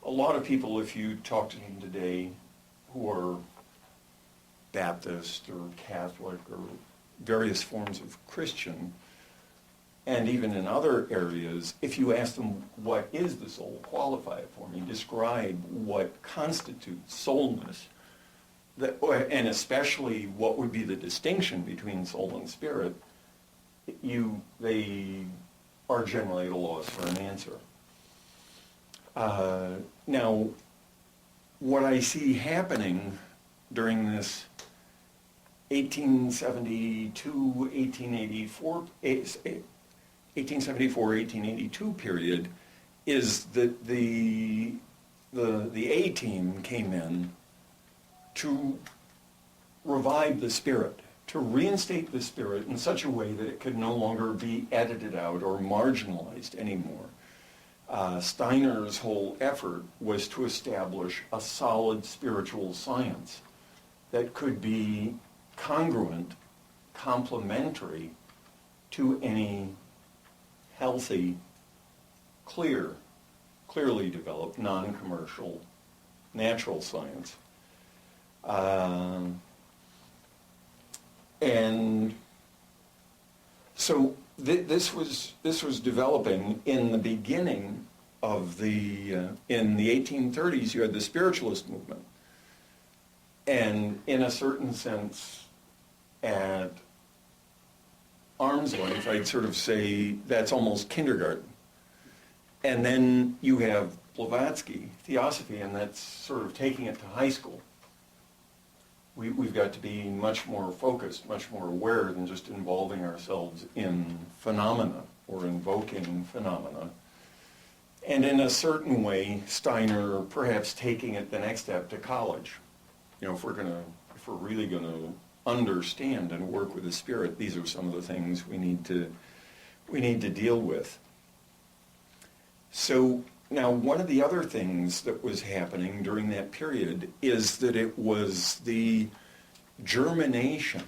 a lot of people, if you talk to them today who are Baptist or Catholic or various forms of Christian, and even in other areas, if you ask them, what is the soul? Qualify it for me. Describe what constitutes soulness, and especially what would be the distinction between soul and spirit, they are generally at a loss for an answer. Now, what I see happening during this 1874-1882 period is that the A-team came in to revive the spirit, to reinstate the spirit in such a way that it could no longer be edited out or marginalized anymore. Steiner's whole effort was to establish a solid spiritual science that could be congruent, complementary to any healthy, clearly developed, non-commercial, natural science. And so this was developing in the beginning of in the 1830s. You had the spiritualist movement, and in a certain sense, at arm's length, I'd sort of say that's almost kindergarten. And then you have Blavatsky, Theosophy, and that's sort of taking it to high school. We've got to be much more focused, much more aware than just involving ourselves in phenomena or invoking phenomena. And in a certain way, Steiner perhaps taking it the next step to college. You know, if we're really gonna understand and work with the spirit, these are some of the things we need to deal with. So now, one of the other things that was happening during that period is that it was the germination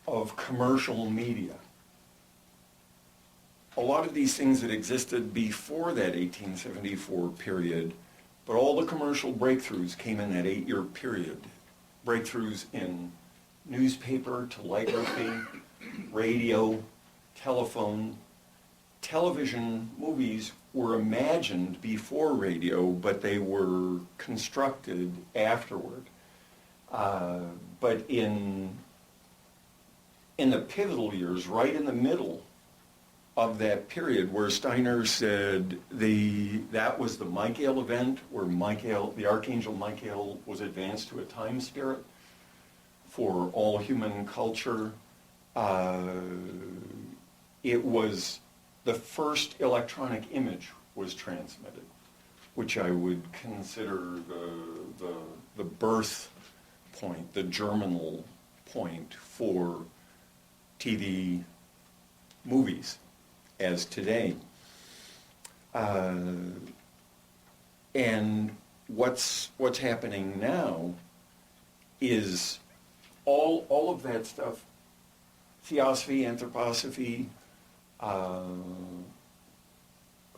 of commercial media. A lot of these things that existed before that 1874 period, but all the commercial breakthroughs came in that 8-year period. Breakthroughs in newspaper, telegraphy, radio, telephone, television. Movies were imagined before radio, but they were constructed afterward. But in the pivotal years, right in the middle of that period, where Steiner said that was the Michael event, where the Archangel Michael was advanced to a time spirit for all human culture. It was the first electronic image was transmitted, which I would consider the birth point, the germinal point for TV movies as today. And what's happening now is all of that stuff, theosophy, anthroposophy,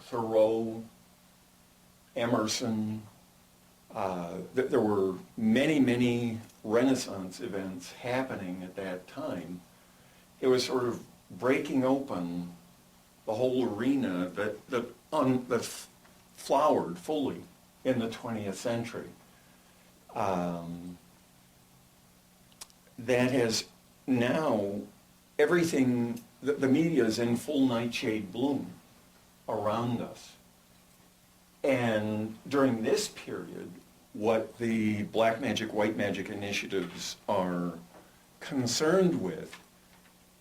Thoreau, Emerson. There were many Renaissance events happening at that time. It was sort of breaking open the whole arena that flowered fully in the 20th century. That has now everything. The media is in full nightshade bloom around us. And during this period, what the black magic, white magic initiatives are concerned with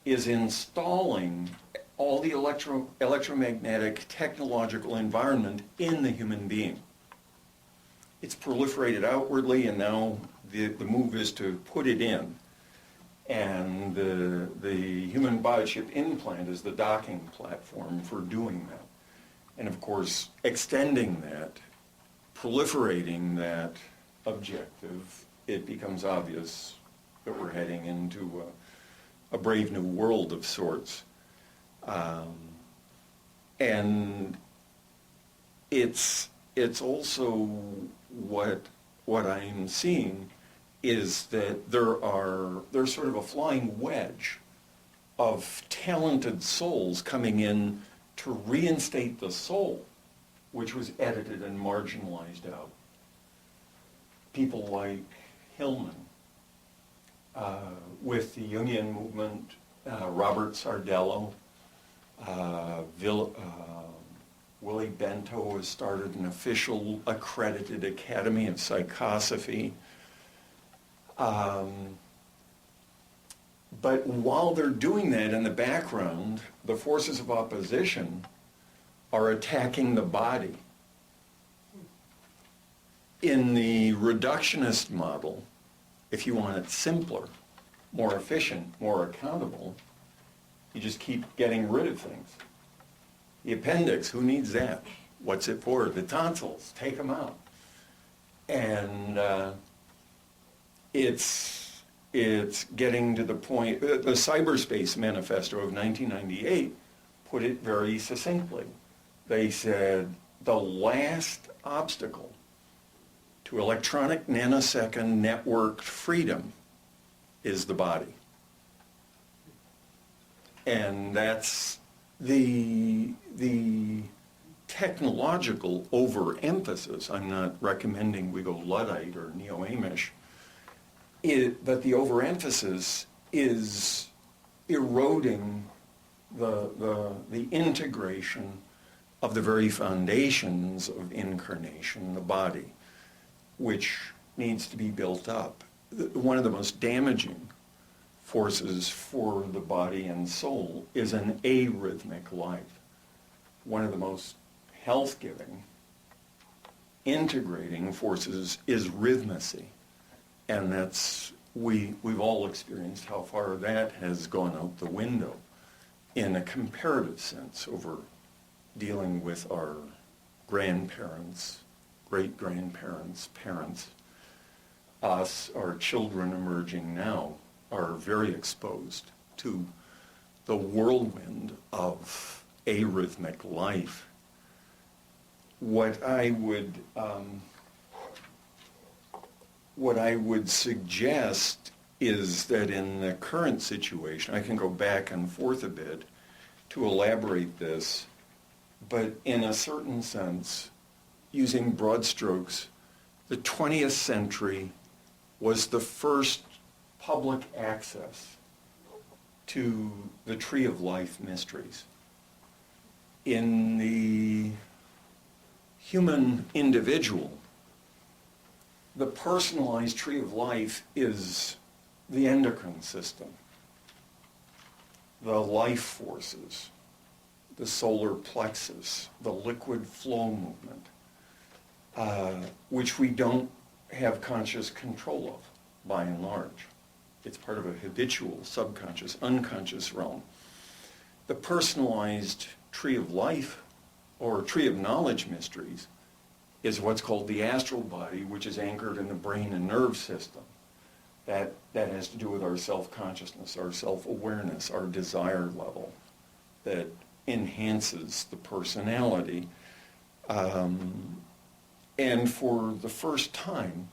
is installing all the electromagnetic technological environment in the human being. It's proliferated outwardly, and now the move is to put it in. And the human biochip implant is the docking platform for doing that. And of course, extending that, proliferating that objective, it becomes obvious that we're heading into a brave new world of sorts. And it's it's also what I'm seeing is that there's sort of a flying wedge of talented souls coming in to reinstate the soul, which was edited and marginalized out. People like Hillman, with the Jungian movement, Robert Sardello, Willie Bento has started an official accredited Academy of Psychosophy. But while they're doing that in the background, the forces of opposition are attacking the body. In the reductionist model, if you want it simpler, more efficient, more accountable, you just keep getting rid of things. The appendix, who needs that? What's it for? The tonsils, take them out. And it's getting to the point, the Cyberspace Manifesto of 1998 put it very succinctly. They said the last obstacle to electronic nanosecond networked freedom is the body. And that's the technological overemphasis. I'm not recommending we go Luddite or Neo-Amish, but the overemphasis is eroding the integration of the very foundations of incarnation, the body, which needs to be built up. One of the most damaging forces for the body and soul is an arrhythmic life. One of the most health-giving, integrating forces is rhythmacy. And that's, we've all experienced how far that has gone out the window in a comparative sense over dealing with our grandparents, great-grandparents, parents. Us, our children emerging now, are very exposed to the whirlwind of arrhythmic life. What I would suggest is that in the current situation, I can go back and forth a bit to elaborate this, but in a certain sense, using broad strokes, the 20th century was the first public access to the Tree of Life mysteries. In the human individual, the personalized Tree of Life is the endocrine system, the life forces, the solar plexus, the liquid flow movement, which we don't have conscious control of, by and large. It's part of a habitual, subconscious, unconscious realm. The personalized Tree of Life, or Tree of Knowledge mysteries, is what's called the astral body, which is anchored in the brain and nerve system. That has to do with our self-consciousness, our self-awareness, our desire level that enhances the personality. And for the first time,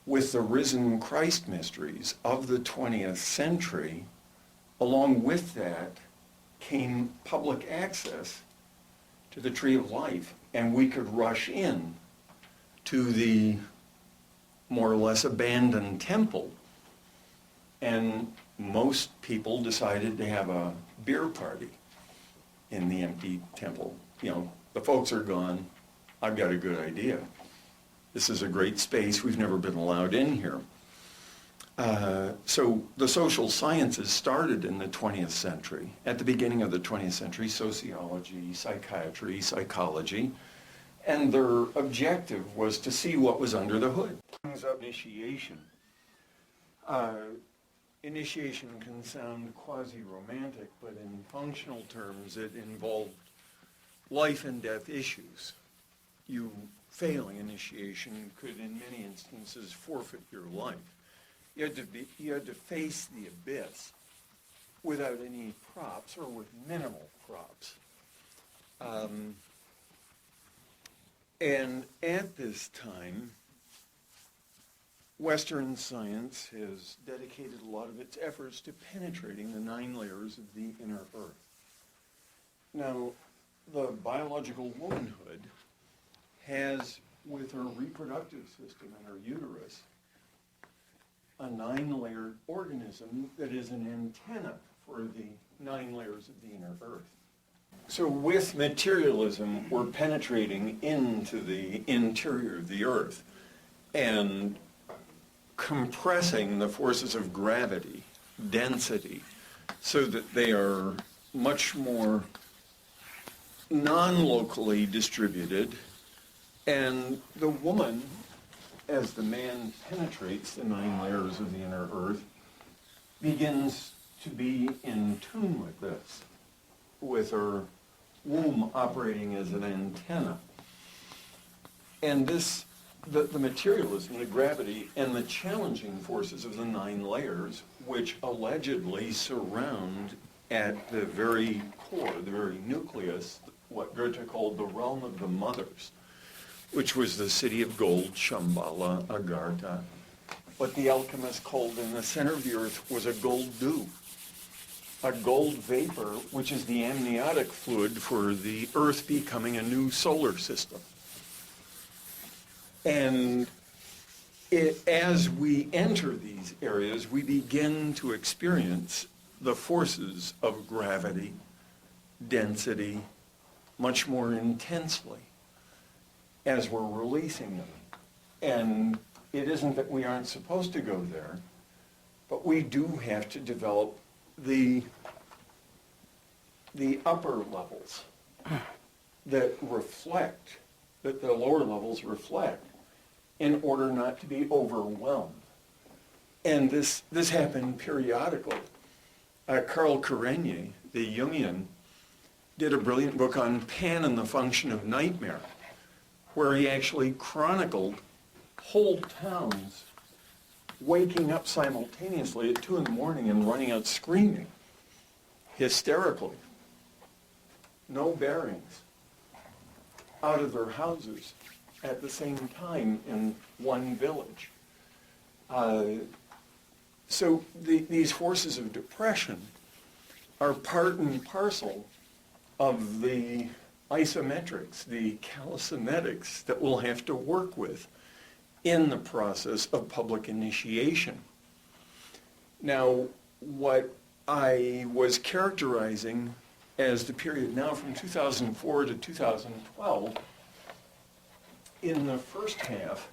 with the risen Christ mysteries of the 20th century, along with that came public access to the Tree of Life, and we could rush in to the more or less abandoned temple. And most people decided to have a beer party in the empty temple. You know, the folks are gone. I've got a good idea. This is a great space. We've never been allowed in here. So the social sciences started in the 20th century. At the beginning of the 20th century, sociology, psychiatry, psychology, and their objective was to see what was under the hood. Initiation. Initiation can sound quasi-romantic, but in functional terms it involved life and death issues. You failing initiation could in many instances forfeit your life. You had to face the abyss without any props or with minimal props. And at this time, Western science has dedicated a lot of its efforts to penetrating the 9 layers of the inner earth. Now, the biological womanhood has, with her reproductive system and her uterus, a 9-layered organism that is an antenna for the 9 layers of the inner earth. So with materialism, we're penetrating into the interior of the earth and compressing the forces of gravity, density, so that they are much more non-locally distributed. And the woman, as the man penetrates the 9 layers of the inner earth, begins to be in tune with this, with her womb operating as an antenna. And this, the materialism, the gravity, and the challenging forces of the 9 layers, which allegedly surround at the very core, the very nucleus, what Goethe called the realm of the mothers, which was the city of gold, Shambhala, Agartha. What the alchemist called in the center of the earth was a gold dew, a gold vapor, which is the amniotic fluid for the earth becoming a new solar system. And as we enter these areas, we begin to experience the forces of gravity, density, much more intensely as we're releasing them. And it isn't that we aren't supposed to go there, but we do have to develop the upper levels that reflect, that the lower levels reflect, in order not to be overwhelmed. And this happened periodically. Carl Karenyi, the Jungian, did a brilliant book on Pan and the Function of Nightmare, where he actually chronicled whole towns waking up simultaneously at 2 in the morning and running out screaming, hysterically, no bearings, out of their houses at the same time in one village. So these forces of depression are part and parcel of the isometrics, the calisthenics that we'll have to work with in the process of public initiation. Now, what I was characterizing as the period now from 2004 to 2012, in the first half,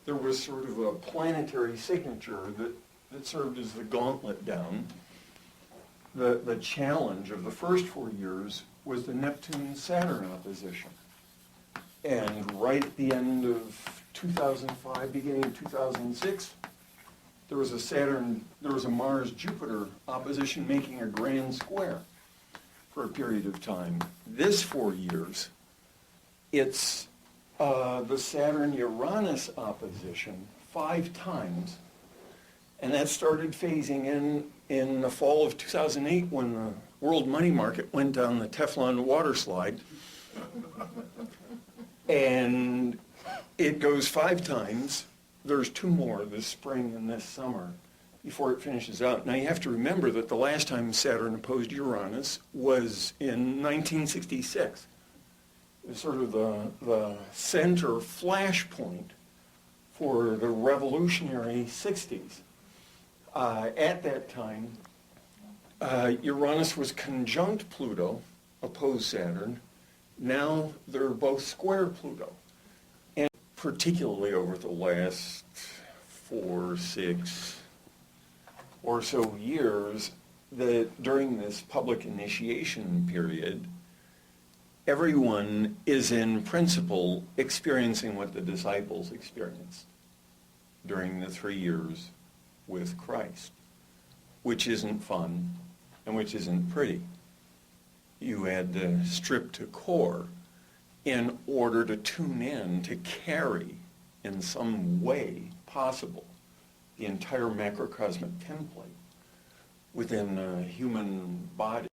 there was sort of a planetary signature that served as the gauntlet down. The challenge of the first 4 years was the Neptune-Saturn opposition. And right at the end of 2005, beginning of 2006, there was a Mars-Jupiter opposition making a grand square for a period of time. This 4 years, it's the Saturn-Uranus opposition 5 times. And that started phasing in the fall of 2008 when the world money market went down the Teflon water slide. And it goes 5 times. There's 2 more this spring and this summer before it finishes out. Now you have to remember that the last time Saturn opposed Uranus was in 1966. It was sort of the center flashpoint for the revolutionary 60s. At that time, Uranus was conjunct Pluto, opposed Saturn. Now they're both square Pluto. And particularly over the last 4, 6 or so years, that during this public initiation period, everyone is in principle experiencing what the disciples experienced during the 3 years with Christ, which isn't fun and which isn't pretty. You had to strip to core in order to tune in to carry in some way possible the entire macrocosmic template within a human body.